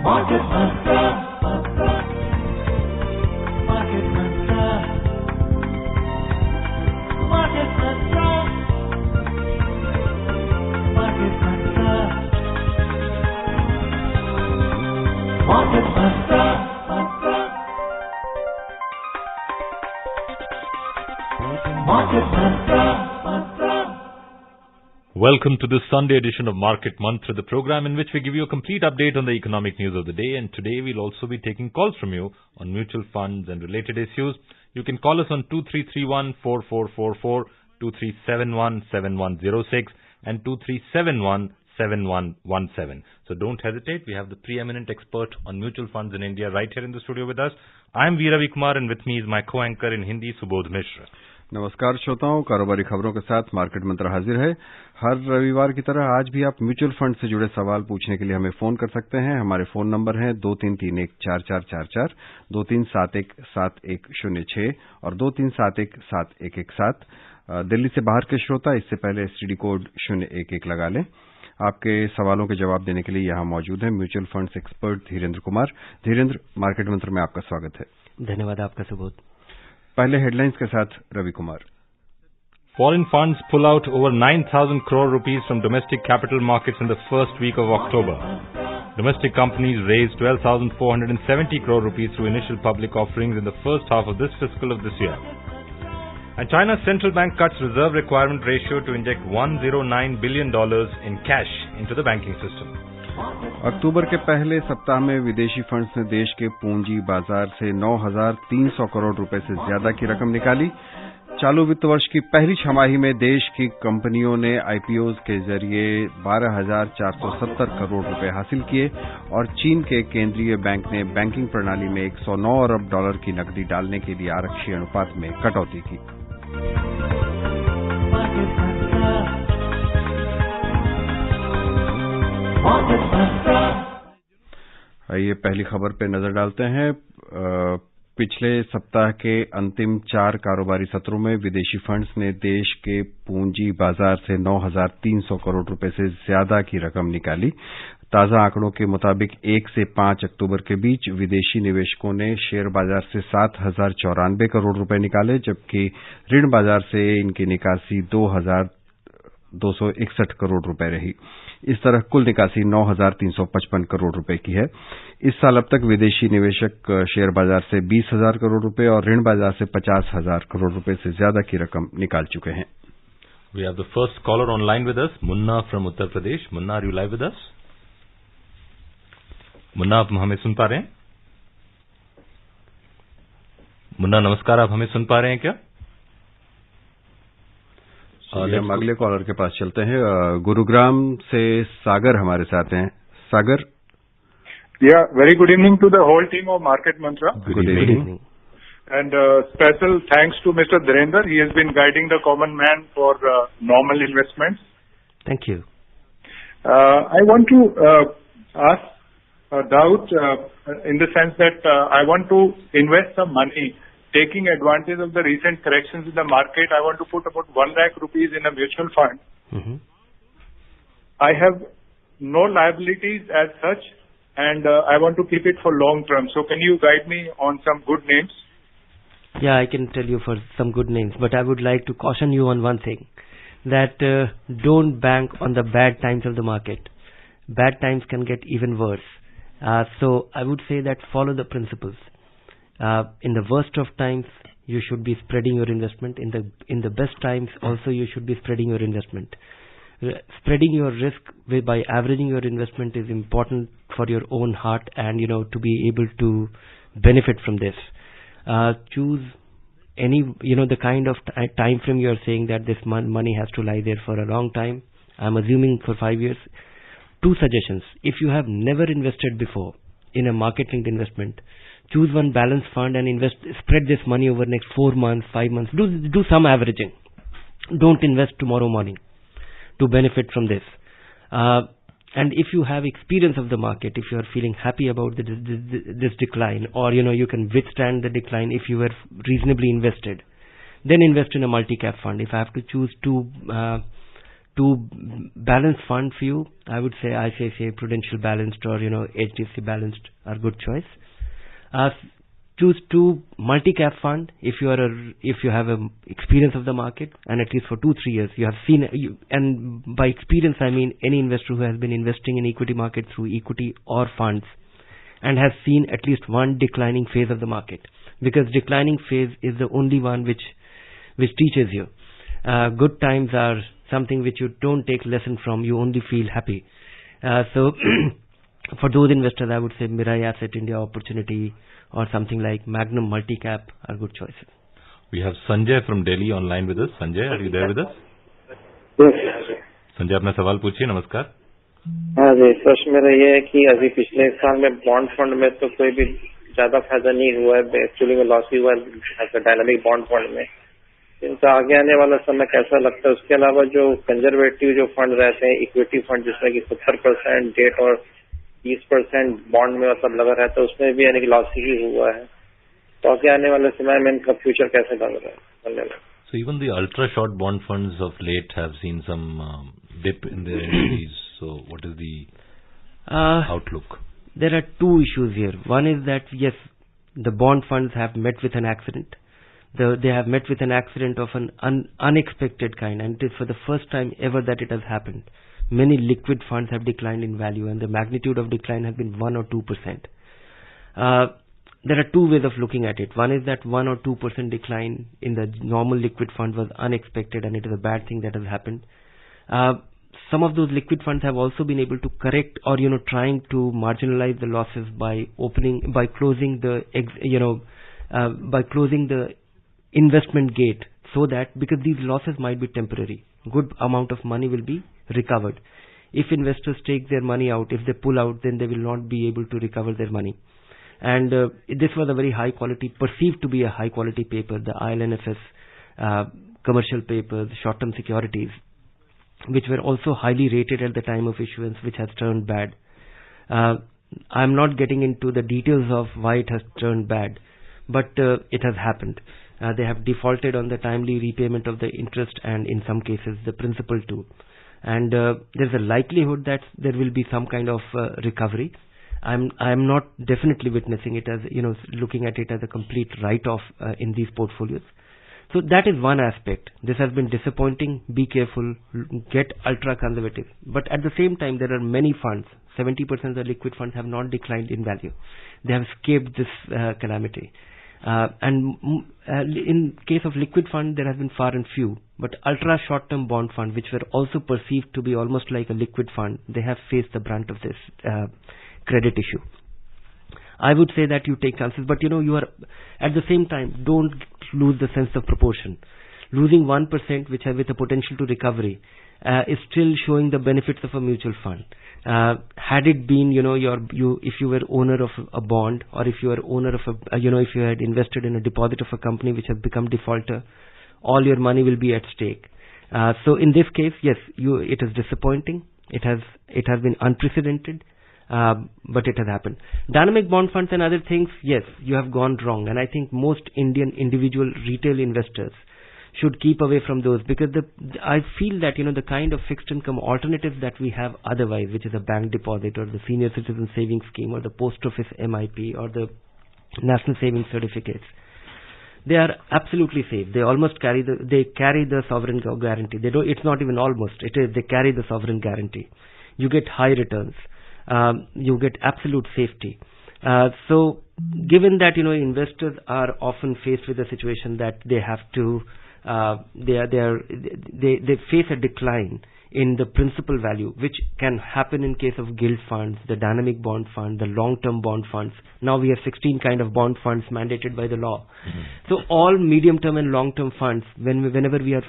Market Mantra. Market Mantra. Market Mantra. Market Mantra. Market Mantra. Market Mantra. Welcome to this Sunday edition of Market Mantra, the program in which we give you a complete update on the economic news of the day. And today we'll also be taking calls from you on mutual funds and related issues. You can call us on 2331-4444, 2371-7106 and 2371-7117. So don't hesitate. We have the preeminent expert on mutual funds in India right here in the studio with us. I'm Veera Kumar and with me is my co-anchor in Hindi, Subodh Mishra. नमस्कार श्रोताओं, कारोबारी खबरों के साथ market मंत्र हाजिर है। हर रविवार की तरह आज भी आप म्यूचुअल फंड से जुड़े सवाल पूछने के लिए हमें फोन कर सकते हैं। हमारे फोन नंबर हैं 23314444, 23717106 और 23717117। दिल्ली से बाहर के श्रोता इससे पहले एसटीडी कोड 011 लगा लें। आपके सवालों के जवाब देने के लिए यहाँ मौजूद है mutual funds expert Dhirendra Kumar. Dhirendra, market मंत्र में आपका स्वागत है। धन्यवाद आपका सुबोध। पहले हेडलाइंस के साथ Ravi Kumar. Foreign funds pull out over 9,000 crore rupees from domestic capital markets in the first week of October. Domestic companies raised 12,470 crore rupees through initial public offerings in the first half of this fiscal of this year. And China's central bank cuts reserve requirement ratio to inject $109 billion in cash into the banking system. अक्टूबर के पहले सप्ताह में विदेशी funds ने देश के पूंजी बाजार से 9,300 करोड़ रुपए से ज्यादा की रकम निकाली। चालू वित्त वर्ष की पहली छमाही में देश की कंपनियों ने आईपीओज के जरिए 12,470 करोड़ रुपए हासिल किए और चीन के केंद्रीय बैंक ने बैंकिंग प्रणाली में $109 अरब की नकदी डालने के लिए आरक्षी अनुपात में कटौती की। आइए पहली खबर पे नजर डालते हैं। पिछले सप्ताह के अंतिम 4 कारोबारी सत्रों में विदेशी फंड्स ने देश के पूंजी बाजार से 9,300 करोड़ रुपए से ज्यादा की रकम निकाली। ताजा आंकड़ों के मुताबिक 1 से 5 अक्टूबर के बीच विदेशी निवेशकों ने शेयर बाजार से 7,094 करोड़ रुपए निकाले, जबकि ऋण बाजार से इनकी निकासी 2,261 करोड़ रुपए रही। इस तरह कुल निकासी 9,355 करोड़ रुपए की है। इस साल अब तक विदेशी निवेशक शेयर बाजार से 20,000 करोड़ रुपए और ऋण बाजार से 50,000 करोड़ रुपए से ज्यादा की रकम निकाल चुके हैं। We have the first caller online with us, Munna from Uttar Pradesh. Munna, are you live with us? Munna, आप हमें सुन पा रहे हैं? मुन्ना नमस्कार, आप हमें सुन पा रहे हैं क्या? हम अगले कॉलर के पास चलते हैं। गुरुग्राम से सागर हमारे साथ हैं। सागर। Yeah, very good evening to the whole team of Market Mantra. Good evening. And special thanks to Mr. Dhirendra. He has been guiding the common man for normal investments. Thank you. I want to ask a doubt in the sense that I want to invest some money. Taking advantage of the recent corrections in the market, I want to put about 1 lakh rupees in a mutual fund. Mm-hmm. I have no liabilities as such, and I want to keep it for long term. So can you guide me on some good names? Yeah, I can tell you for some good names, but I would like to caution you on one thing, that don't bank on the bad times of the market. Bad times can get even worse. So I would say that follow the principles. In the worst of times, you should be spreading your investment. In the best times, also you should be spreading your investment. Spreading your risk by averaging your investment is important for your own heart and to be able to benefit from this. Choose any the kind of time frame you are saying that this money has to lie there for a long time. I'm assuming for 5 years. 2 suggestions. If you have never invested before in a market-linked investment, choose one balanced fund and spread this money over next 4 months, 5 months. Do some averaging. Don't invest tomorrow morning to benefit from this. And if you have experience of the market, if you are feeling happy about this decline, or you can withstand the decline if you were reasonably invested, then invest in a multi-cap fund. If I have to choose two to balance fund for you, I would say ICICI Prudential Balanced or HDFC Balanced are good choice. Choose two multi-cap fund if you have a experience of the market, and at least for 2-3 years you have seen, and by experience I mean any investor who has been investing in equity market through equity or funds and has seen at least one declining phase of the market, because declining phase is the only one which teaches you. Good times are something which you don't take lesson from, you only feel happy. So for those investors, I would say Mirae Asset India Opportunity or something like Magnum Multicap are good choices. We have Sanjay from Delhi online with us. Sanjay, are you there with us? Yes. Sanjay, अपना सवाल पूछिए. नमस्कार. हाँ जी, प्रश्न मेरा ये है कि अभी पिछले साल में बॉन्ड फंड में तो कोई भी ज्यादा फायदा नहीं हुआ है, एक्चुअली में लॉस ही हुआ है डायनामिक बॉन्ड फंड में. इनका आगे आने वाला समय कैसा लगता है? उसके अलावा जो कंजर्वेटिव जो फंड रहते हैं, इक्विटी फंड जिसमें कि 70% डेट और 30% बॉन्ड में मतलब लगा रहता है, उसमें भी यानी कि लॉस ही हुआ है. तो आगे आने वाले समय में इनका फ्यूचर कैसे लग रहा है? धन्यवाद. So even the ultra short bond funds of late have seen some dip in their entities. So what is the outlook? There are two issues here. One is that yes, the bond funds have met with an accident. They have met with an accident of an unexpected kind, and it is for the first time ever that it has happened. Many liquid funds have declined in value, and the magnitude of decline has been 1 or 2%. There are two ways of looking at it. One is that 1 or 2% decline in the normal liquid fund was unexpected, and it is a bad thing that has happened. Some of those liquid funds have also been able to correct or trying to marginalize the losses by closing the investment gate, so that because these losses might be temporary, good amount of money will be recovered. If investors take their money out, if they pull out, then they will not be able to recover their money. And this was a very high quality, perceived to be a high quality paper, the IL&FS commercial papers, short-term securities, which were also highly rated at the time of issuance, which has turned bad. I'm not getting into the details of why it has turned bad, but it has happened. They have defaulted on the timely repayment of the interest and in some cases the principal too. And there's a likelihood that there will be some kind of recovery. I'm not definitely witnessing it as, looking at it as a complete write-off in these portfolios. So that is one aspect. This has been disappointing. Be careful. Get ultra conservative. But at the same time, there are many funds. 70% of the liquid funds have not declined in value. They have escaped this calamity. And in case of liquid fund, there have been far and few. But ultra short-term bond fund, which were also perceived to be almost like a liquid fund, they have faced the brunt of this credit issue. I would say that you take chances, but you are at the same time, don't lose the sense of proportion. Losing 1%, which with a potential to recovery, is still showing the benefits of a mutual fund. Had it been, if you were owner of a bond, or if you were owner of if you had invested in a deposit of a company which has become defaulter, all your money will be at stake. So in this case, yes, it is disappointing. It has been unprecedented. But it has happened. Dynamic bond funds and other things, yes, you have gone wrong. And I think most Indian individual retail investors should keep away from those, because I feel that, the kind of fixed income alternatives that we have otherwise, which is a bank deposit or the senior citizen savings scheme or the post office MIP or the national savings certificates, they are absolutely safe. They almost carry the sovereign guarantee. It's not even almost. They carry the sovereign guarantee. You get high returns. You get absolute safety. So given that, investors are often faced with a situation that they have to, they face a decline in the principal value, which can happen in case of gilt funds, the dynamic bond fund, the long-term bond funds. Now we have 16 kind of bond funds mandated by the law. Mm-hmm. So all medium-term and long-term funds, whenever we are,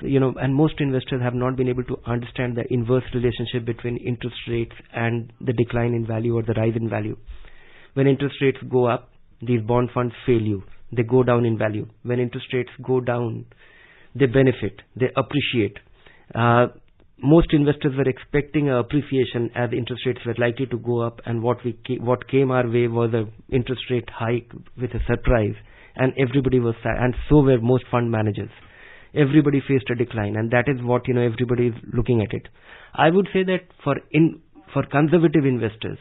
and most investors have not been able to understand the inverse relationship between interest rates and the decline in value or the rise in value. When interest rates go up, these bond funds fail you. They go down in value. When interest rates go down, they benefit. They appreciate. Most investors were expecting appreciation as interest rates were likely to go up, and what came our way was an interest rate hike with a surprise, and everybody was sad, and so were most fund managers. everybody faced a decline, and that is what, everybody is looking at it. I would say that for conservative investors,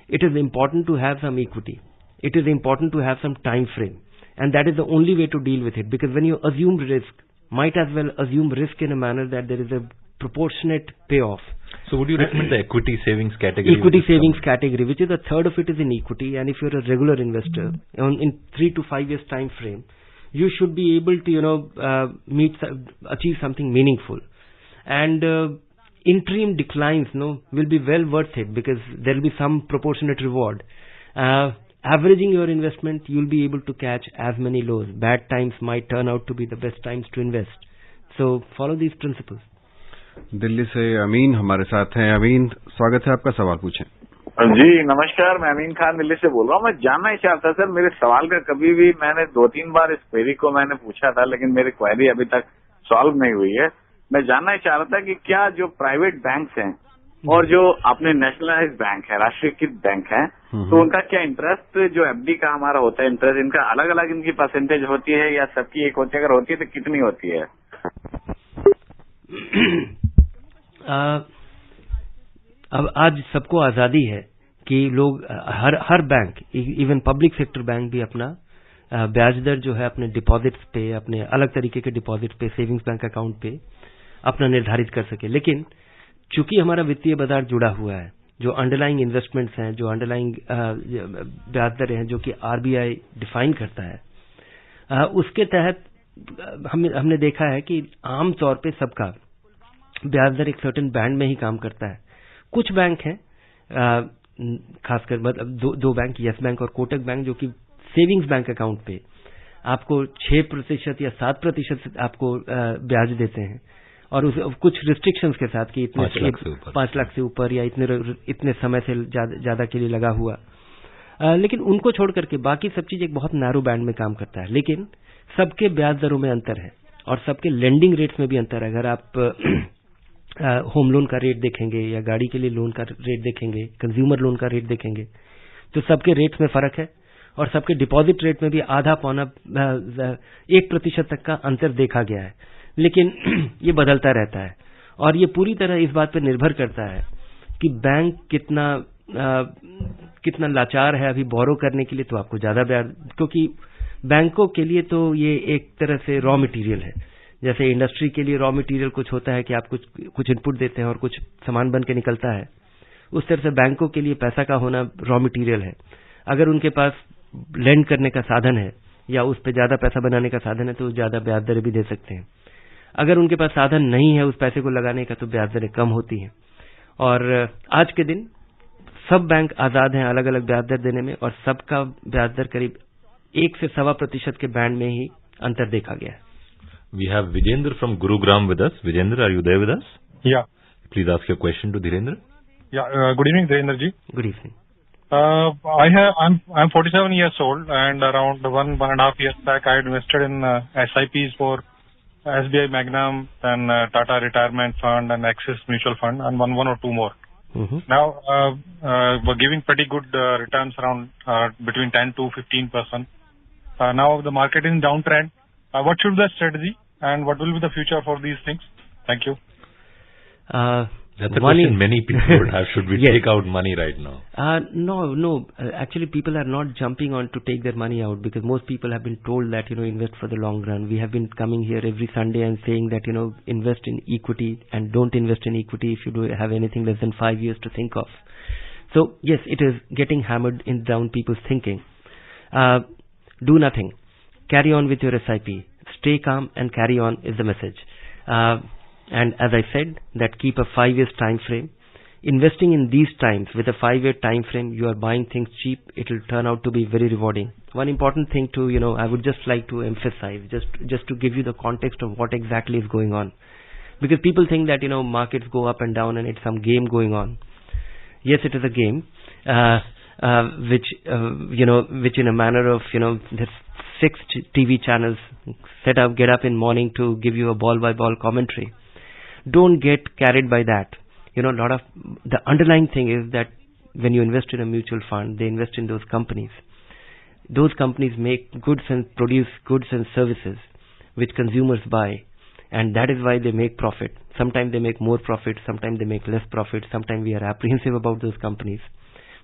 it is important to have some equity. It is important to have some time frame, and that is the only way to deal with it, because when you assume risk, might as well assume risk in a manner that there is a proportionate payoff. So would you recommend the equity savings category? Equity savings category, which is a third of it is in equity, and if you're a regular investor, in 3 to 5 years time frame, you should be able to, achieve something meaningful. And interim declines, will be well worth it, because there will be some proportionate reward. Averaging your investment, you'll be able to catch as many lows. Bad times might turn out to be the best times to invest. So follow these principles. Delhi से अमीन हमारे साथ हैं। अमीन, स्वागत है आपका, सवाल पूछें। जी नमस्कार, मैं अमीन खान दिल्ली से बोल रहा हूँ। मैं जानना ही चाहता सर, मेरे सवाल का कभी भी मैंने 2-3 बार इस क्वेरी को मैंने पूछा था, लेकिन मेरी क्वेरी अभी तक सॉल्व नहीं हुई है। मैं जानना ही चाह रहा था कि क्या जो प्राइवेट बैंक्स हैं और जो अपने नेशनलाइज बैंक है, राष्ट्रीयकृत बैंक है, तो उनका क्या इंटरेस्ट, जो एफडी का हमारा होता है इंटरेस्ट, इनका अलग अलग इनकी परसेंटेज होती है या सबकी एक होती है? अगर होती है तो कितनी होती है? अब आज सबको आजादी है कि लोग हर bank, even public sector bank भी अपना ब्याज दर जो है अपने डिपॉजिट्स पे, अपने अलग तरीके के डिपॉजिट पे, सेविंग्स बैंक अकाउंट पे अपना निर्धारित कर सके। लेकिन चूंकि हमारा वित्तीय बाजार जुड़ा हुआ है, जो अंडरलाइंग इन्वेस्टमेंट्स हैं, जो अंडरलाइंग ब्याज दरें हैं, जो कि आरबीआई डिफाइन करता है, उसके तहत हमने देखा है कि आम तौर पे सबका ब्याज दर एक सर्टेन बैंड में ही काम करता है। कुछ बैंक हैं, खासकर मतलब दो बैंक, यस बैंक और कोटक बैंक, जो कि सेविंग्स बैंक अकाउंट पे आपको 6% या 7% आपको ब्याज देते हैं, और कुछ रिस्ट्रिक्शंस के साथ कि इतने 5 लाख से ऊपर या इतने समय से ज्यादा के लिए लगा हुआ। लेकिन उनको छोड़ करके बाकी सब चीज एक बहुत नैरो बैंड में काम करता है। लेकिन सबके ब्याज दरों में अंतर है और सबके लेंडिंग रेट्स में भी अंतर है। अगर आप होम लोन का रेट देखेंगे या गाड़ी के लिए लोन का रेट देखेंगे, कंज्यूमर लोन का रेट देखेंगे, तो सबके रेट्स में फर्क है, और सबके डिपॉजिट रेट में भी आधा पौना 1% तक का अंतर देखा गया है। लेकिन ये बदलता रहता है, और ये पूरी तरह इस बात पर निर्भर करता है कि बैंक कितना लाचार है अभी बोरो करने के लिए, तो आपको ज्यादा ब्याज, क्योंकि बैंकों के लिए तो ये एक तरह से रॉ मटेरियल है। जैसे इंडस्ट्री के लिए रॉ मटेरियल कुछ होता है कि आप कुछ इनपुट देते हैं और कुछ सामान बन के निकलता है, उस तरह से बैंकों के लिए पैसा का होना रॉ मटेरियल है। अगर उनके पास लेंड करने का साधन है या उस पर ज्यादा पैसा बनाने का साधन है, तो ज्यादा ब्याज दरें भी दे सकते हैं। अगर उनके पास साधन नहीं है उस पैसे को लगाने का, तो ब्याज दरें कम होती हैं। और आज के दिन सब बैंक आजाद हैं अलग अलग ब्याज दर देने में, और सबका ब्याज दर करीब 1 से 1.25% के बैंड में ही अंतर देखा गया है। We have Vijendra from Gurugram with us. Vijendra, are you there with us? Yeah. Please ask your question to Dhirendra. Yeah. Good evening, Dhirendra ji. Good evening. I'm 47 years old, and around 1.5 years back, I invested in SIPs for SBI Magnum, then Tata Retirement Fund and Axis Mutual Fund, and one or two more. Now, we're giving pretty good returns around between 10 to 15%. Now the market is in downtrend. What should be the strategy, and what will be the future for these things? Thank you. That's a question many people would have. Should we yes. take out money right now? No. Actually, people are not jumping on to take their money out, because most people have been told that, invest for the long run. We have been coming here every Sunday and saying that, invest in equity and don't invest in equity if you do have anything less than 5 years to think of. So, yes, it is getting hammered in down people's thinking. Do nothing. Carry on with your SIP. Stay calm and carry on is the message. And as I said, that keep a 5 years time frame. Investing in these times with a 5-year time frame, you are buying things cheap. It will turn out to be very rewarding. One important thing to, I would just like to emphasize, just to give you the context of what exactly is going on. Because people think that, markets go up and down and it's some game going on. Yes, it is a game, which in a manner of, there's 6 TV channels get up in morning to give you a ball by ball commentary. Don't get carried by that. The underlying thing is that when you invest in a mutual fund, they invest in those companies. Those companies make goods and produce goods and services which consumers buy. and that is why they make profit. Sometimes they make more profit, sometimes they make less profit, sometimes we are apprehensive about those companies.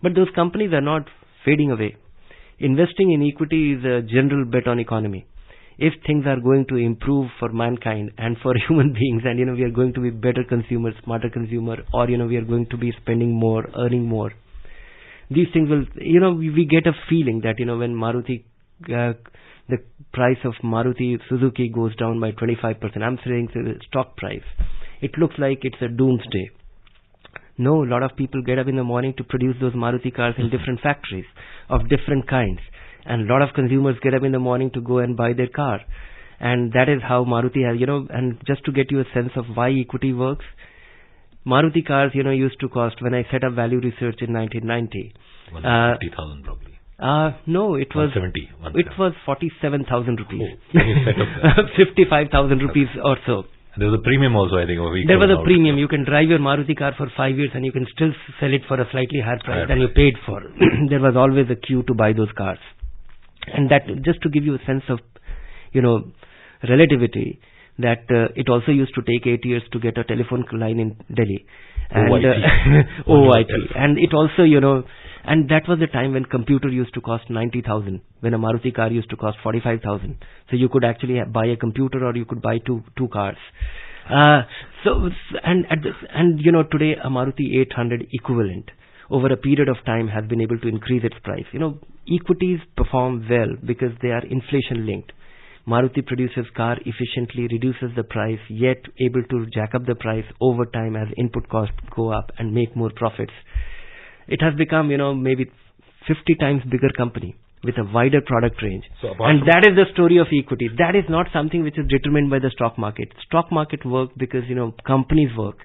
But those companies are not fading away. Investing in equity is a general bet on economy. If things are going to improve for mankind and for human beings, and we are going to be better consumers, smarter consumer, or we are going to be spending more, earning more, these things will, we get a feeling that when Maruti, the price of Maruti Suzuki goes down by 25%, I'm saying the stock price, it looks like it's a doomsday. No, a lot of people get up in the morning to produce those Maruti cars in different factories of different kinds. And a lot of consumers get up in the morning to go and buy their car. And that is how Maruti has, and just to get you a sense of why equity works, Maruti cars, used to cost, when I set up value research in 1990. 150,000 probably. No, it was 170. It was 47,000 rupees. Oh, 55,000 rupees or so. There was a premium also, I think. There was a premium. You can drive your Maruti car for 5 years and you can still sell it for a slightly higher price than you paid for. There was always a queue to buy those cars. And that, just to give you a sense of, relativity, that it also used to take 8 years to get a telephone line in Delhi. And OIT. And it also, and that was the time when computer used to cost 90,000, when a Maruti car used to cost 45,000. So you could actually buy a computer or you could buy two cars. Today a Maruti 800 equivalent over a period of time has been able to increase its price. Equities perform well because they are inflation linked. Maruti produces car efficiently, reduces the price, yet able to jack up the price over time as input costs go up and make more profits. It has become, maybe 50 times bigger company with a wider product range. And that is the story of equity. That is not something which is determined by the stock market. Stock market work because, companies work.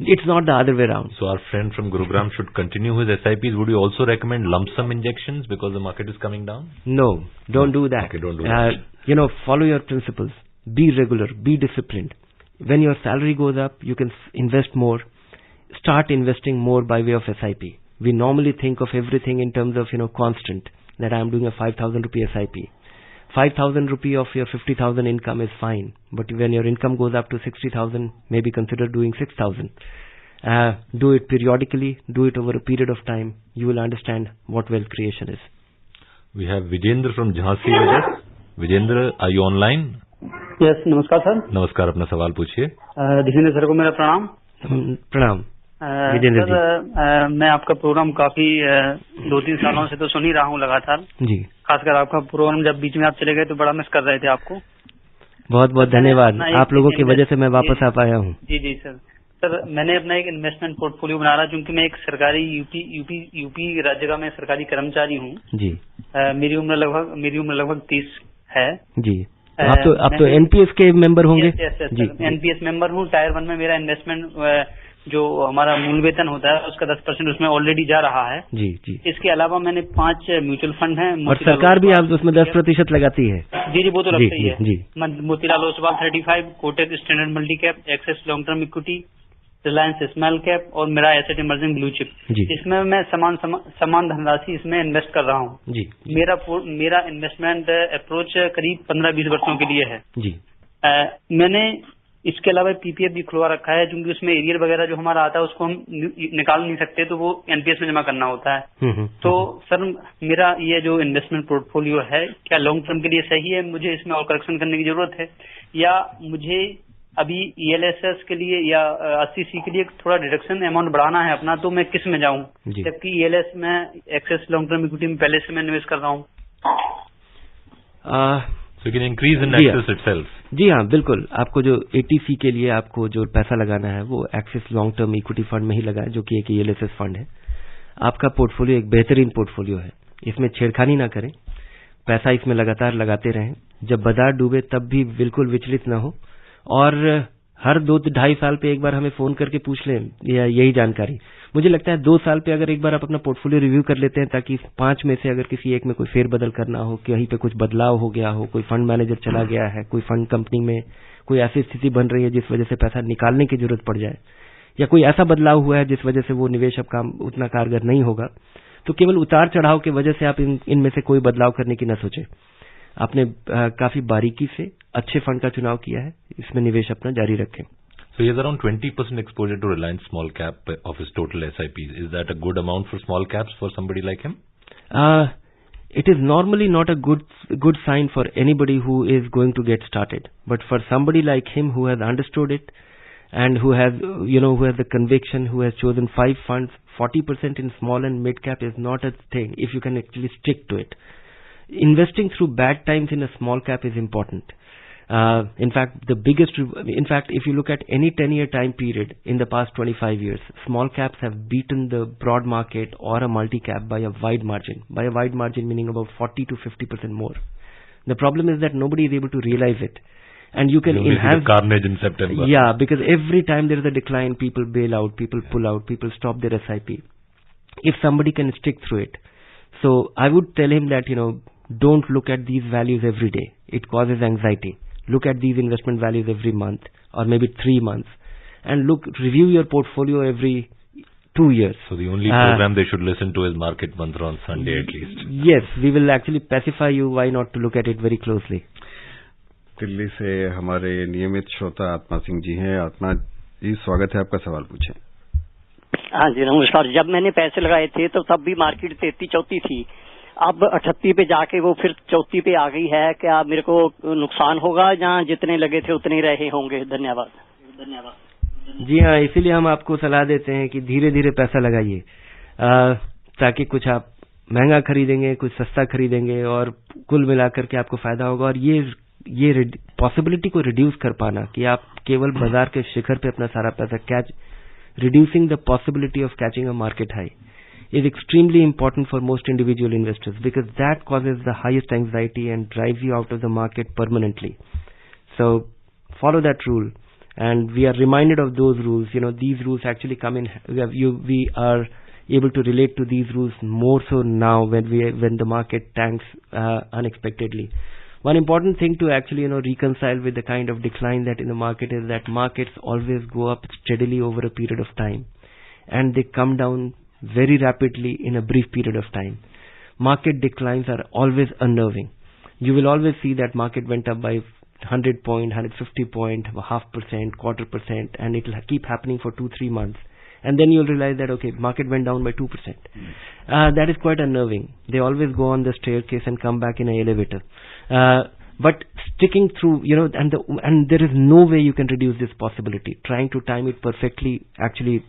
It's not the other way around. So our friend from Gurugram should continue his SIPs. Would you also recommend lump sum injections because the market is coming down? No, don't do that. Okay, don't do that. Follow your principles. Be regular. Be disciplined. When your salary goes up, you can invest more. Start investing more by way of SIP. We normally think of everything in terms of, constant, that I am doing a 5,000 rupee SIP. 5,000 rupee of your 50,000 income is fine. But when your income goes up to 60,000, maybe consider doing 6,000. Do it periodically. Do it over a period of time. You will understand what wealth creation is. We have Vijendra from Jhansi with us. Vijendra, are you online? Yes, नमस्कार sir. नमस्कार, अपना सवाल पूछिए. Jitendra sir को मेरा प्रणाम. प्रणाम. Sir, मैं आपका प्रोग्राम काफी 2-3 सालों से तो सुन ही रहा हूँ लगातार जी. खासकर आपका प्रोग्राम जब बीच में आप चले गए तो बड़ा मिस कर रहे थे आपको. बहुत बहुत धन्यवाद. आप लोगों की वजह से मैं वापस आ पाया हूँ. जी सर. सर, मैंने अपना एक इन्वेस्टमेंट पोर्टफोलियो बना रहा क्योंकि मैं एक सरकारी यूपी राज्य का मैं सरकारी कर्मचारी हूँ जी. मेरी उम्र लगभग 30 है जी. आप तो एनपीएस के मेंबर होंगे. जी, एनपीएस मेंबर हूँ. टायर 1 में मेरा इन्वेस्टमेंट जो हमारा मूल वेतन होता है उसका 10% उसमें ऑलरेडी जा रहा है. जी. इसके अलावा मैंने 5 म्यूचुअल फंड हैं. और सरकार भी आप उसमें 10% लगाती है. जी, वो तो लगती ही है. जी. Motilal Oswal 35, Kotak standard multi cap, access long term equity, Reliance small cap और मेरा एसेट इमर्जिंग ब्लू चिप. इसमें मैं समान धनराशि इसमें इन्वेस्ट कर रहा हूँ. जी. मेरा इन्वेस्टमेंट अप्रोच करीब 15-20 वर्षों के लिए है. जी. मैंने इसके अलावा पीपीएफ भी खुलवा रखा है क्योंकि उसमें एरियर वगैरह जो हमारा आता है उसको हम निकाल नहीं सकते तो वो एनपीएस में जमा करना होता है. तो सर, मेरा ये जो इन्वेस्टमेंट पोर्टफोलियो है क्या लॉन्ग टर्म के लिए सही है? मुझे इसमें और करेक्शन करने की जरूरत है या मुझे अभी ईएलएसएस के लिए या 80C के लिए थोड़ा डिडक्शन अमाउंट बढ़ाना है अपना, तो मैं किस में जाऊं? जबकि ईएलएस में एक्सेस लॉन्ग टर्म इक्विटी में पहले से मैं निवेश कर रहा हूँ. So you can increase in Axis itself. जी हाँ, बिल्कुल. आपको जो 80C के लिए आपको जो पैसा लगाना है वो axis long term equity fund में ही लगाए जो कि एक ईएलएसएस फंड है. आपका पोर्टफोलियो एक बेहतरीन पोर्टफोलियो है. इसमें छेड़खानी ना करें. पैसा इसमें लगातार लगाते रहें. जब बाजार डूबे तब भी बिल्कुल विचलित ना हो और हर 2-2.5 साल पे एक बार हमें फोन करके पूछ लें यही जानकारी. मुझे लगता है 2 साल पे अगर एक बार आप अपना पोर्टफोलियो रिव्यू कर लेते हैं ताकि 5 में से अगर किसी एक में कोई फेरबदल करना हो, कहीं पे कुछ बदलाव हो गया हो, कोई फंड मैनेजर चला गया है, कोई फंड कंपनी में कोई ऐसी स्थिति बन रही है जिस वजह से पैसा निकालने की जरूरत पड़ जाए या कोई ऐसा बदलाव हुआ है जिस वजह से वो निवेश अब काम उतना कारगर नहीं होगा, तो केवल उतार चढ़ाव की वजह से आप इनमें से कोई बदलाव करने की न सोचें. आपने काफी बारीकी से अच्छे फंड का चुनाव किया है, इसमें निवेश अपना जारी रखें. So he has around 20% exposure to Reliance small cap of his total SIPs. Is that a good amount for small caps for somebody like him? It is normally not a good sign for anybody who is going to get started. But for somebody like him who has understood it and who has the conviction, who has chosen 5 funds, 40% in small and mid cap is not a thing if you can actually stick to it. Investing through bad times in a small cap is important. In fact, if you look at any 10-year time period in the past 25 years, small caps have beaten the broad market or a multi-cap by a wide margin. By a wide margin meaning about 40 to 50% more. The problem is that nobody is able to realize it. And you can enhance the carnage in September. Yeah, because every time there is a decline, people bail out, people pull out, people stop their SIP. If somebody can stick through it. So I would tell him that, don't look at these values every day. It causes anxiety. Look at these investment values every month or maybe 3 months, and review your portfolio every 2 years. So the only program they should listen to is Market Mantra on Sunday at least. Yes, we will actually pacify you why not to look at it very closely. Delhi से हमारे नियमित श्रोता आत्मा सिंह जी हैं. आत्मा जी, स्वागत है, आपका सवाल पूछें. हाँ जी, नमस्कार. जब मैंने पैसे लगाए थे तो तब भी मार्केट 33-34 थी. अब 38 पे जाके वो फिर 34 पे आ गई है. क्या मेरे को नुकसान होगा या जितने लगे थे उतने रहे होंगे? धन्यवाद. जी हाँ, इसीलिए हम आपको सलाह देते हैं कि धीरे धीरे पैसा लगाइए, ताकि कुछ आप महंगा खरीदेंगे, कुछ सस्ता खरीदेंगे और कुल मिलाकर के आपको फायदा होगा. और ये पॉसिबिलिटी को रिड्यूस कर पाना कि आप केवल बाजार के शिखर पे अपना सारा पैसा reducing the possibility of catching a market high is extremely important for most individual investors, because that causes the highest anxiety and drives you out of the market permanently. So follow that rule, and we are reminded of those rules. These rules actually come in. We are able to relate to these rules more so now when the market tanks unexpectedly. One important thing to actually reconcile with the kind of decline that in the market is that markets always go up steadily over a period of time, and they come down very rapidly in a brief period of time. Market declines are always unnerving. You will always see that market went up by 100 point, 150 point, 0.5%, 0.25%, and it will keep happening for 2-3 months. And then you'll realize that, okay, market went down by 2%. That is quite unnerving. They always go on the staircase and come back in an elevator. But sticking through, and there is no way you can reduce this possibility. Trying to time it perfectly actually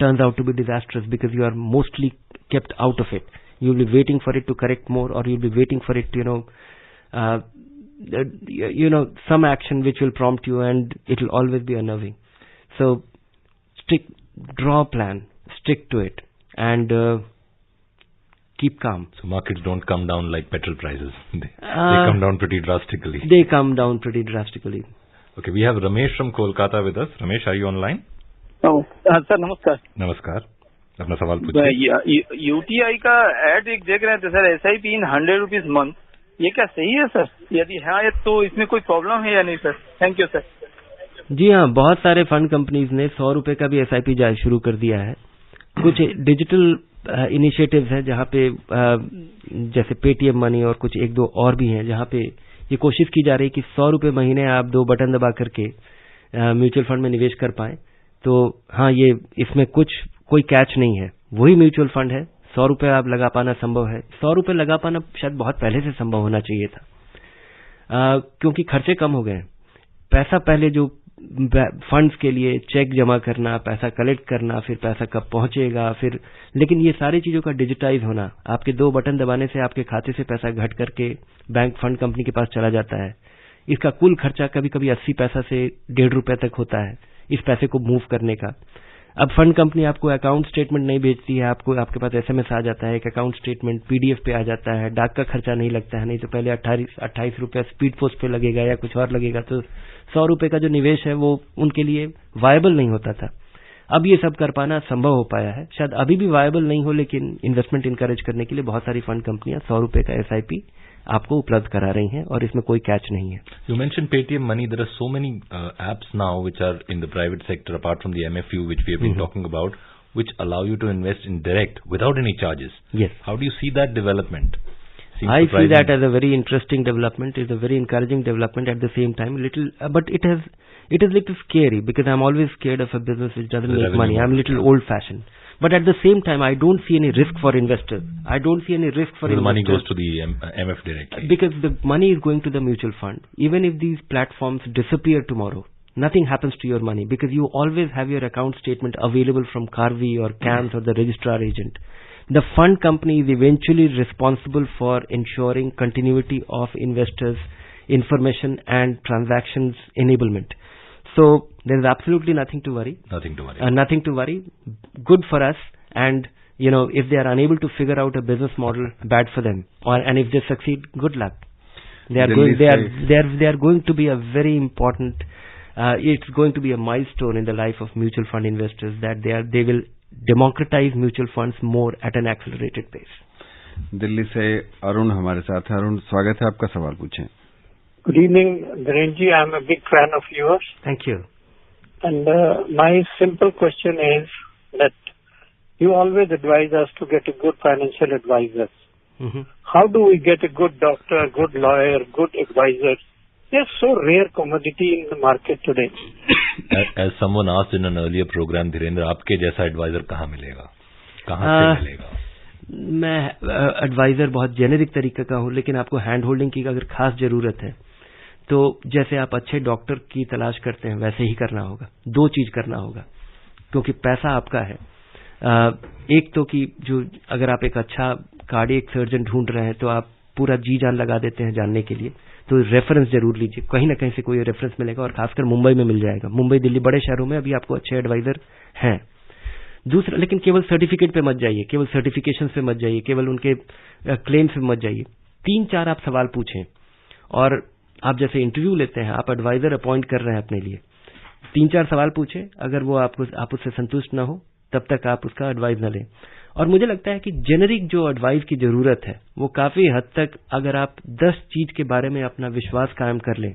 turns out to be disastrous, because you are mostly kept out of it. You'll be waiting for it to correct more, or you'll be waiting for it to, some action which will prompt you, and it will always be unnerving. So draw a plan, stick to it, and keep calm. So markets don't come down like petrol prices. They come down pretty drastically. They come down pretty drastically. Okay, we have Ramesh from Kolkata with us. Ramesh, are you online? Sir नमस्कार. नमस्कार, अपना सवाल पूछिए. UTI का add एक देख रहे थे सर, SIP इन 100 रुपीज मंथ, ये क्या सही है सर? यदि है तो इसमें कोई प्रॉब्लम है या नहीं सर? Thank you sir. जी हाँ, बहुत सारे फंड कंपनीज ने 100 रुपए का भी SIP जारी शुरू कर दिया है. कुछ डिजिटल इनिशिएटिव्स हैं जहाँ पे जैसे पेटीएम मनी और कुछ 1-2 और भी हैं, जहाँ पे ये कोशिश की जा रही है कि 100 रुपए महीने आप 2 बटन दबा करके म्यूचुअल फंड में निवेश कर पाएं. तो हाँ, ये इसमें कोई कैच नहीं है. वही म्यूचुअल फंड है, 100 रुपए आप लगा पाना संभव है. 100 रुपए लगा पाना शायद बहुत पहले से संभव होना चाहिए था, क्योंकि खर्चे कम हो गए. पैसा पहले जो फंड्स के लिए चेक जमा करना, पैसा कलेक्ट करना, फिर पैसा कब पहुंचेगा, लेकिन ये सारी चीजों का डिजिटाइज होना, आपके 2 बटन दबाने से आपके खाते से पैसा घट करके बैंक फंड कंपनी के पास चला जाता है. इसका कुल खर्चा कभी कभी 80 पैसा से 1.5 रुपए तक होता है इस पैसे को मूव करने का. अब फंड कंपनी आपको अकाउंट स्टेटमेंट नहीं भेजती है, आपके पास SMS आ जाता है, एक अकाउंट स्टेटमेंट PDF पे आ जाता है, डाक का खर्चा नहीं लगता है. नहीं तो पहले 28 रुपया स्पीड पोस्ट पे लगेगा या कुछ और लगेगा, तो 100 रुपए का जो निवेश है वो उनके लिए वायबल नहीं होता था. अब ये सब कर पाना संभव हो पाया है. शायद अभी भी वायबल नहीं हो, लेकिन इन्वेस्टमेंट इंकरेज करने के लिए बहुत सारी फंड कंपनियां 100 रुपए का SIP आपको उपलब्ध करा रही हैं, और इसमें कोई कैच नहीं है. You mentioned Paytm Money. There are so many apps now which are in the private sector, apart from the MFU which we have been talking about, which allow you to invest in direct without any charges. Yes. How do you see that development? I see that as a very interesting development. It's a very encouraging development at the same time. But it is little scary because I'm always scared of a business which doesn't make money. I'm a little old-fashioned. But at the same time, I don't see any risk for investors. The money goes to the MF directly. Because the money is going to the mutual fund. Even if these platforms disappear tomorrow, nothing happens to your money because you always have your account statement available from Karvy or CAMS or the registrar agent. The fund company is eventually responsible for ensuring continuity of investors' information and transactions enablement. So there is absolutely nothing to worry. Nothing to worry. Good for us. And if they are unable to figure out a business model, bad for them. And if they succeed, good luck. They are going to be a very important. It's going to be a milestone in the life of mutual fund investors that they will democratize mutual funds more at an accelerated pace. Delhi से अरुण हमारे साथ है. अरुण, स्वागत है आपका. सवाल पूछें. Good evening, Dhiren ji. I'm a big fan of yours. Thank you. And my simple question is that you always advise us to get a good financial advisor. Mm-hmm. How do we get a good doctor, a good lawyer, good advisor? They're so rare commodity in the market today. As someone asked in an earlier program, Dhirendra, आपके जैसा adviser कहाँ मिलेगा? कहाँ से मिलेगा? मैं adviser बहुत generic तरीके का हूँ, लेकिन आपको हैंड होल्डिंग की अगर खास जरूरत है तो जैसे आप अच्छे डॉक्टर की तलाश करते हैं वैसे ही करना होगा. दो चीज करना होगा क्योंकि पैसा आपका है. एक तो कि जो अगर आप एक अच्छा कार्डियक सर्जन ढूंढ रहे हैं तो आप पूरा जी जान लगा देते हैं जानने के लिए, तो रेफरेंस जरूर लीजिए. कहीं ना कहीं से कोई रेफरेंस मिलेगा और खासकर मुंबई में मिल जाएगा. मुंबई, दिल्ली, बड़े शहरों में अभी आपको अच्छे एडवाइजर हैं. दूसरा, लेकिन केवल सर्टिफिकेट पे मत जाइए, केवल सर्टिफिकेशन पे मत जाइए, केवल उनके क्लेम्स पे मत जाइए. 3-4 आप सवाल पूछें. और आप जैसे इंटरव्यू लेते हैं, आप एडवाइजर अपॉइंट कर रहे हैं अपने लिए, 3-4 सवाल पूछें. अगर वो आप उससे संतुष्ट ना हो तब तक आप उसका एडवाइस न लें. और मुझे लगता है कि जेनेरिक जो एडवाइस की जरूरत है वो काफी हद तक अगर आप 10 चीज के बारे में अपना विश्वास कायम कर लें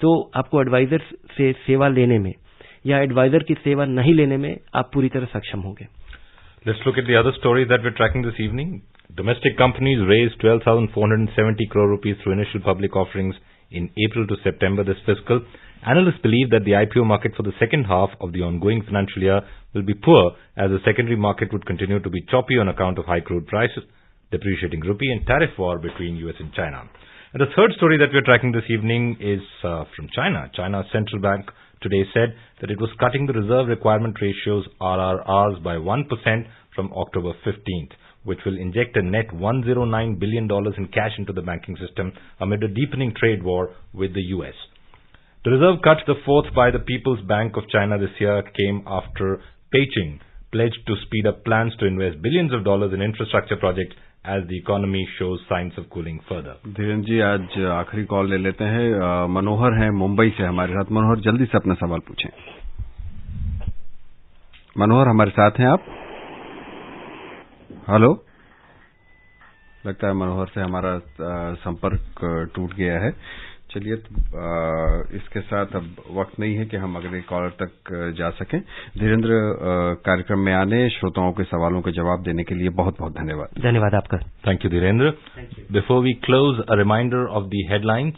तो आपको एडवाइजर से सेवा लेने में या एडवाइजर की सेवा नहीं लेने में आप पूरी तरह सक्षम होंगे. Let's look at the other story that we're tracking this evening. Domestic companies raised 12,470 crore rupees through initial public offerings in April to September this fiscal. Analysts believe that the IPO market for the second half of the ongoing financial year will be poor as the secondary market would continue to be choppy on account of high crude prices, depreciating rupee and tariff war between US and China. And the third story that we're tracking this evening is from China. China's central bank today said that it was cutting the reserve requirement ratios RRRs by 1% from October 15th, which will inject a net $109 billion in cash into the banking system amid a deepening trade war with the US. The reserve cut, the fourth by the People's Bank of China this year, came after Beijing pledged to speed up plans to invest billions of dollars in infrastructure projects as the economy shows signs of cooling further. Dhirendra जी, आज आखिरी call ले लेते हैं. मनोहर हैं मुंबई से हमारे साथ. मनोहर, जल्दी से अपना सवाल पूछें. मनोहर, हमारे साथ हैं आप? हेलो. लगता है मनोहर से हमारा संपर्क टूट गया है. चलिए, इसके साथ अब वक्त नहीं है कि हम अगले कॉलर तक जा सकें. धीरेन्द्र, कार्यक्रम में आने, श्रोताओं के सवालों के जवाब देने के लिए बहुत बहुत धन्यवाद. धन्यवाद आपका. Thank you, Dhirendra. Before we close, a reminder of the headlines.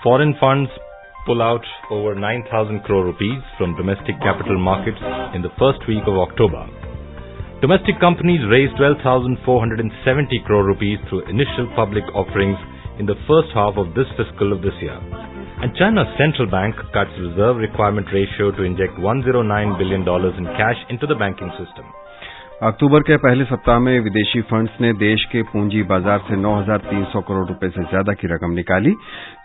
Foreign funds pull out over 9,000 crore rupees from domestic capital markets in the first week of October. Domestic companies raised 12,470 crore rupees through initial public offerings in the first half of this fiscal of this year. And China's central bank cuts reserve requirement ratio to inject $109 billion in cash into the banking system. अक्टूबर के पहले सप्ताह में विदेशी funds ने देश के पूंजी बाजार से 9,300 करोड़ रुपए से ज्यादा की रकम निकाली.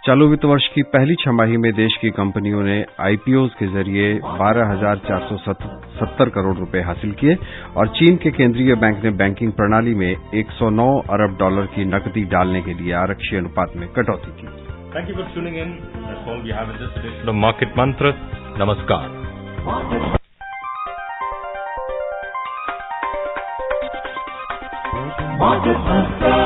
चालू वित्त वर्ष की पहली छमाही में देश की कंपनियों ने आईपीओ के जरिए 12,470 करोड़ रुपए हासिल किए और चीन के केंद्रीय बैंक ने बैंकिंग प्रणाली में $109 अरब की नकदी डालने के लिए आरक्षी अनुपात में कटौती की. Thank you for tuning in. That's all we have in this edition of Market Mantra. Namaskar. Market Mantra.